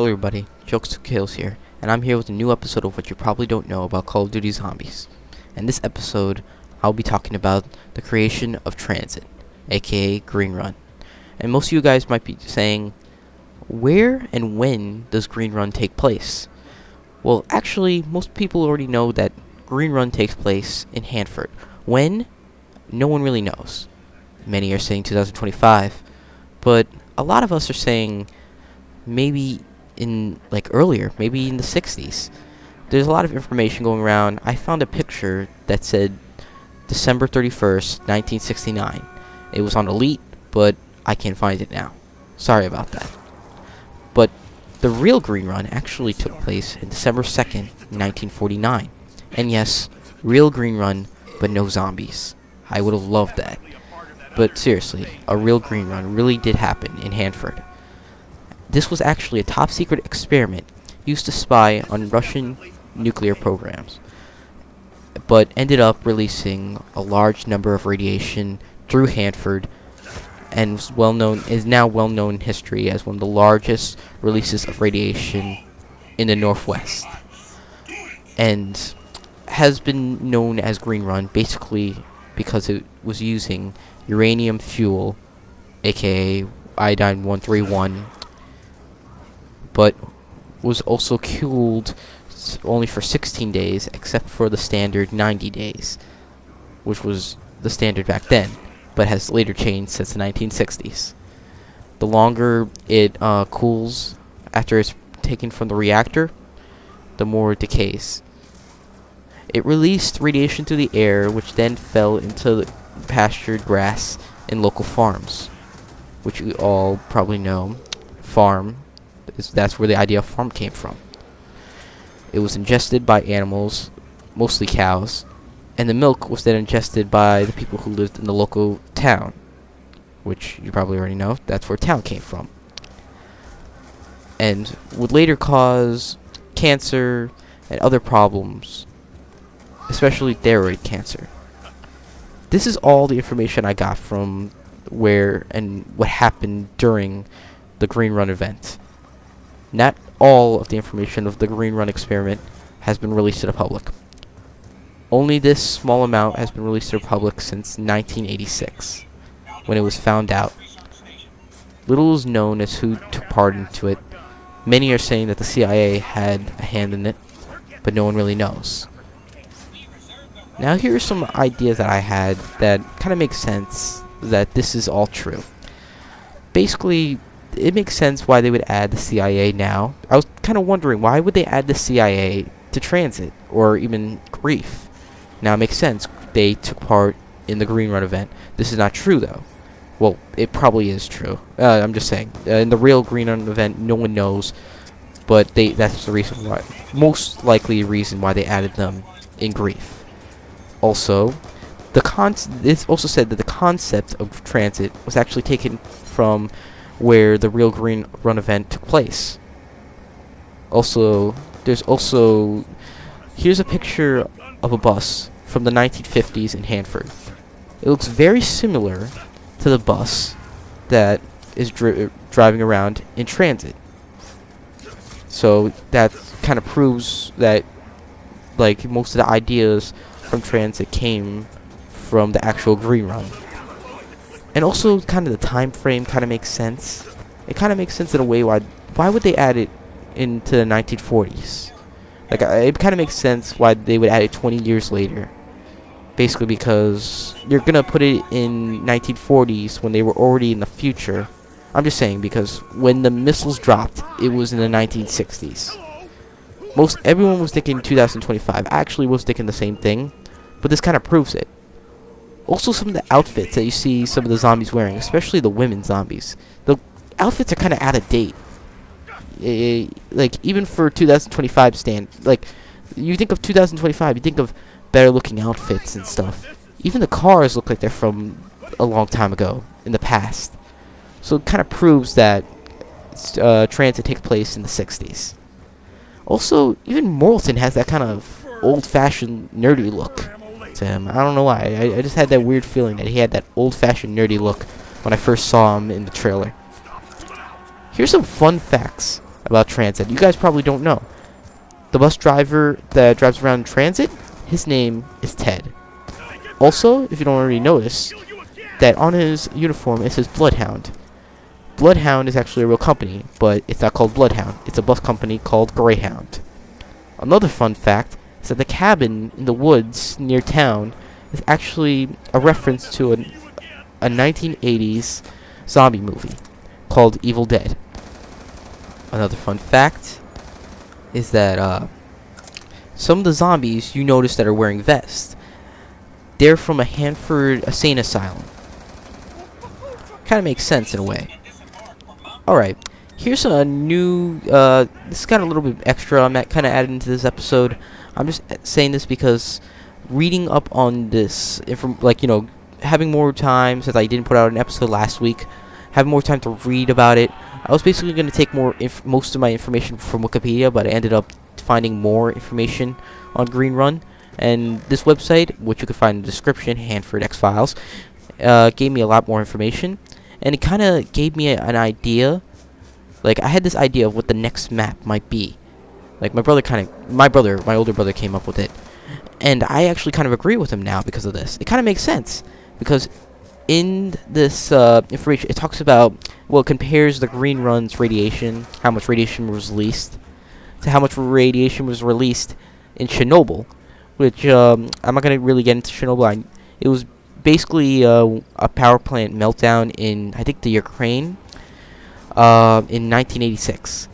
Hello everybody, Jokes to Kills here, and I'm here with a new episode of what you probably don't know about Call of Duty Zombies. In this episode, I'll be talking about the creation of TRANZIT, aka Green Run. And most of you guys might be saying, where and when does Green Run take place? Well, actually, most people already know that Green Run takes place in Hanford. When? No one really knows. Many are saying 2025, but a lot of us are saying maybe in earlier, maybe in the 60s. There's a lot of information going around. I found a picture that said December 31st, 1969. It was on Elite, but I can't find it now. Sorry about that. But the real Green Run actually took place in December 2nd, 1949. And yes, real Green Run, but no zombies. I would have loved that. But seriously, a real Green Run really did happen in Hanford. This was actually a top-secret experiment used to spy on Russian nuclear programs, but ended up releasing a large number of radiation through Hanford, and is now well known in history as one of the largest releases of radiation in the Northwest, and has been known as Green Run basically because it was using uranium fuel, aka iodine-131, but was also cooled only for 16 days, except for the standard 90 days, which was the standard back then, but has later changed since the 1960s. The longer it cools after it's taken from the reactor, the more it decays. It released radiation through the air, which then fell into the pastured grass in local farms, which you all probably know. That's where the idea of farm came from. It was ingested by animals, mostly cows, and the milk was then ingested by the people who lived in the local town, which you probably already know, that's where town came from, and would later cause cancer and other problems, especially thyroid cancer. This is all the information I got from where and what happened during the Green Run event. Not all of the information of the Green Run experiment has been released to the public. Only this small amount has been released to the public since 1986, when it was found out. Little is known as who took part into it. Many are saying that the CIA had a hand in it, but no one really knows. Now here are some ideas that I had that kind of make sense that this is all true. Basically, it makes sense why they would add the CIA now. I was kind of wondering, why would they add the CIA to TRANZIT, or even Grief? Now it makes sense. They took part in the Green Run event. This is not true, though. Well, it probably is true. I'm just saying. In the real Green Run event, no one knows, but that's the reason why. Most likely reason why they added them in Grief. Also, it's also said that the concept of TRANZIT was actually taken from where the real Green Run event took place. Also, here's a picture of a bus from the 1950s in Hanford. It looks very similar to the bus that is driving around in TRANZIT. So that kind of proves that most of the ideas from TRANZIT came from the actual Green Run. And also, kind of the time frame kind of makes sense. It kind of makes sense in a way why would they add it into the 1940s? It kind of makes sense why they would add it 20 years later. Basically because you're gonna put it in 1940s when they were already in the future. I'm just saying because when the missiles dropped, it was in the 1960s. Everyone was thinking 2025. I actually was thinking the same thing, but this kind of proves it. Also, some of the outfits that you see some of the zombies wearing, especially the women zombies, the outfits are kind of out of date. Even for 2025 you think of 2025, you think of better looking outfits and stuff. Even the cars look like they're from a long time ago, in the past. So it kind of proves that TRANZIT takes place in the 60s. Also, even Morrison has that kind of old-fashioned nerdy look to him. I don't know why. I just had that weird feeling that he had that old-fashioned nerdy look when I first saw him in the trailer. Here's some fun facts about Transit. You guys probably don't know. The bus driver that drives around Transit, his name is Ted. Also, if you don't already notice, that on his uniform it says Bloodhound. Bloodhound is actually a real company, but it's not called Bloodhound. It's a bus company called Greyhound. Another fun fact is that the cabin in the woods near town is actually a reference to a 1980s zombie movie called Evil Dead. Another fun fact is that some of the zombies you notice that are wearing vests, they're from a Hanford insane asylum. Kind of makes sense in a way. Alright, here's a new, this is kind of a little bit extra I'm kind of adding to this episode. I'm just saying this because reading up on this, like, you know, having more time, since I didn't put out an episode last week, having more time to read about it, I was basically going to take most of my information from Wikipedia, but I ended up finding more information on Green Run. And this website, which you can find in the description, Hanford X Files, gave me a lot more information. And it kind of gave me an idea. Like, I had this idea of what the next map might be. Like, my older brother came up with it. And I actually kind of agree with him now because of this. It kind of makes sense. Because in this information, it talks about, well, it compares the Green Run's radiation, how much radiation was released, to how much radiation was released in Chernobyl. Which, I'm not going to really get into Chernobyl. It was basically a power plant meltdown in, I think, the Ukraine in 1986.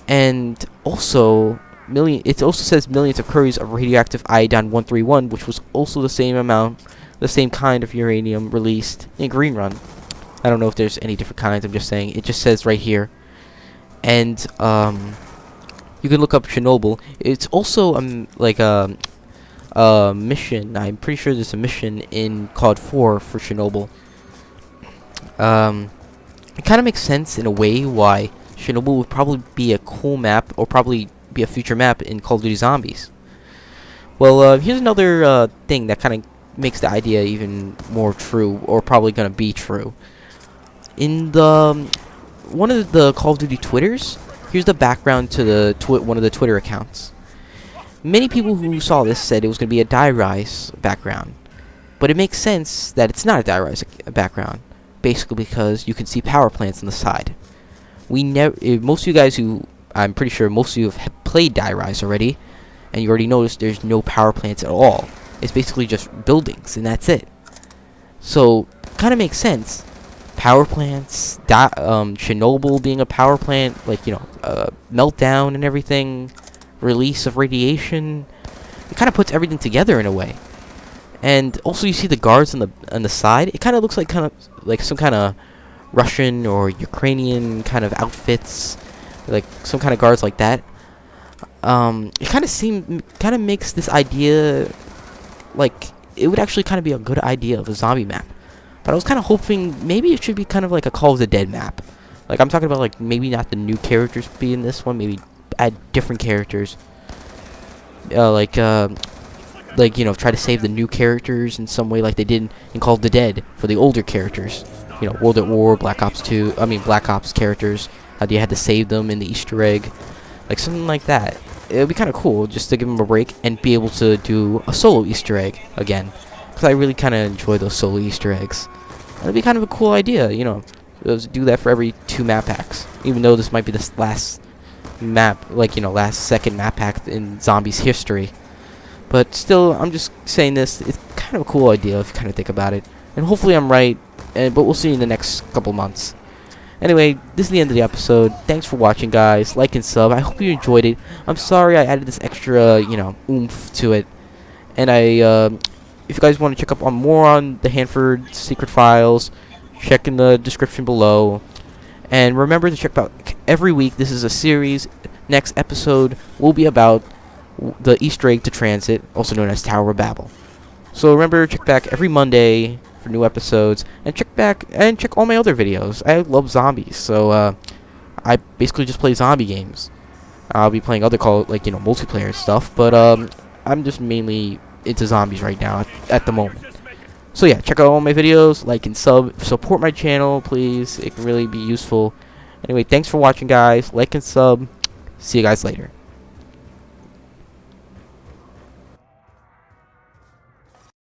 And also, it also says millions of curies of radioactive iodine-131, which was also the same amount, the same kind of uranium released in Green Run. I don't know if there's any different kinds, I'm just saying. It just says right here. And, you can look up Chernobyl. It's also, like, mission. I'm pretty sure there's a mission in COD 4 for Chernobyl. It kind of makes sense in a way why Chernobyl would probably be a cool map, or probably be a future map in Call of Duty Zombies. Well, here's another thing that kind of makes the idea even more true, or probably gonna be true. In the one of the Call of Duty Twitters, here's the background to the one of the Twitter accounts. Many people who saw this said it was going to be a die-rise background, but it makes sense that it's not a die-rise background, basically because you can see power plants on the side. Most of you guys who, I'm pretty sure most of you have played die-rise already, and you already noticed there's no power plants at all. It's basically just buildings, and that's it. So, kind of makes sense. Power plants, Chernobyl being a power plant, like, you know, meltdown and everything, release of radiation. It kind of puts everything together in a way. And also, you see the guards on the side. It kind of looks like some kind of Russian or Ukrainian kind of outfits, like some kind of guards like that. It kind of makes this idea like it would actually kind of be a good idea of a zombie map. But I was kind of hoping maybe it should be kind of like a Call of the Dead map. Like, I'm talking about, like, maybe not the new characters be in this one, maybe add different characters. Like, you know, try to save the new characters in some way like they did in Call of the Dead for the older characters. You know, World at War, Black Ops characters, how you had to save them in the Easter egg. Like, something like that. It would be kind of cool just to give them a break and be able to do a solo Easter egg again. Because I really kind of enjoy those solo Easter eggs. That'd be kind of a cool idea, you know. Do that for every 2 map packs. Even though this might be the last map, like, you know, last second map pack in Zombies history. But still, I'm just saying this. It's kind of a cool idea if you kind of think about it. And hopefully I'm right. But we'll see in the next couple months. Anyway, this is the end of the episode. Thanks for watching, guys. Like and sub. I hope you enjoyed it. I'm sorry I added this extra, you know, oomph to it. And if you guys want to check up on more on the Hanford Secret Files, check in the description below. And remember to check out every week. This is a series. Next episode will be about the Easter egg to Transit, also known as Tower of Babel. So remember, check back every Monday for new episodes, and check all my other videos. I love zombies, so I basically just play zombie games. I'll be playing other multiplayer stuff, but I'm just mainly into zombies right now at the moment. So yeah, check out all my videos, like and sub, support my channel, please. It can really be useful. Anyway, thanks for watching, guys. Like and sub. See you guys later.